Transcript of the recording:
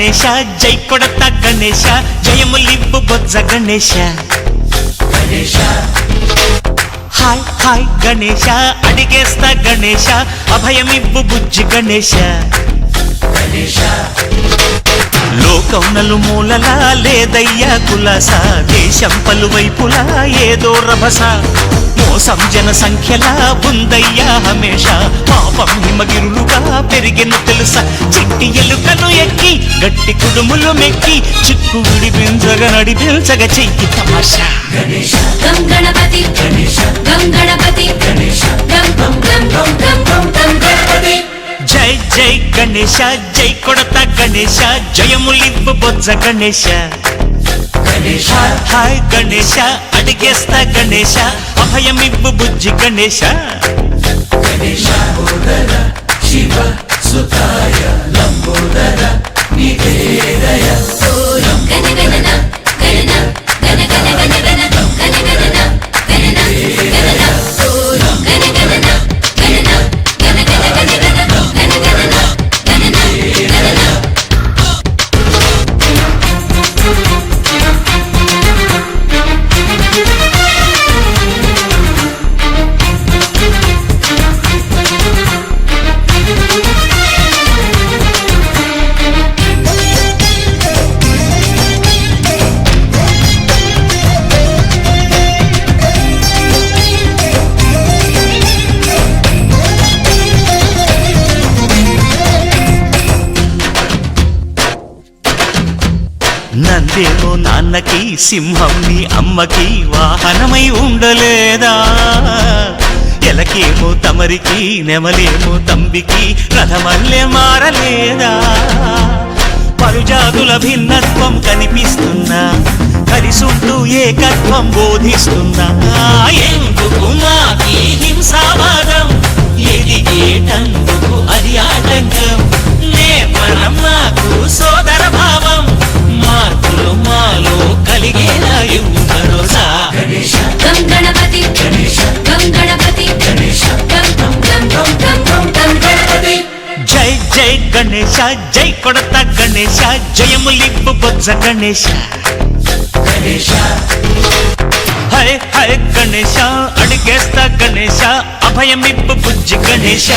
గణేశ జై కొడత గణేశ జయములివ్వు బొజ్జ Ganesha hi hi Ganesha అడిగేస్తా Ganesha అభయమివ్వు బుజ్జి గణేశ లోకం నలుమూలలా లేదయ్యా కులాస దేశం పలువైపులా ఏదో రభస మోసం జన సంఖ్యలా ఉందయ్యా హమేష పాపం హిమగిరులుగా పెరిగెను తెలుసా చిట్టి ఎలుకలు ఎక్కి గట్టి కుడుములు మెక్కి చిక్కు విడిపించగ నడిపించగ చెయ్యి తమాషా గం గణపతి గం గణపతి గం గం గం గం గం గం గం గణపతి జై జై గణేశ జై కొడత గణేశ జయములివ్వు బొజ్జ గణేశ హాయ్ గణేశ అడిగేస్తా గణేశ అభయమివ్వు బుజ్జి గణేశ శివ సుతాయ లంబోదర నివేదయ గణ గణన గణన గణ గణ గణ గణ గణ గణన గణన గణన గణ గణన గణన గణ గణ గణ గణ గణ గణన గణన గణన నందేమో నాన్నకి సింహం నీ అమ్మకి వాహనమై ఉండలేదా ఎలకేమో తమరికి నెమలేమో తంబికి రథమల్లే మారలేదా పలుజాతుల భిన్నత్వం కనిపిస్తున్నా కలిసుంటూ ఏకత్వం బోధిస్తున్నా ఎందుకు మాకి హింసావాదం ఎదిగేటందుకు అది ఆటంకం నేపరం నాకు సోదర భావం మార్పులు మాలో కలిగేలా భరోసా గం గణపతి గం గణపతి గం గం గం గం గం గం గం గణపతి జై జై గణేశ జై కొడత గణేశ జయములివ్వు బొజ్జ గణేశ హరే హరే గణేశ అడిగేస్తా గణేశ అభయమివ్వు బుజ్జి గణేశ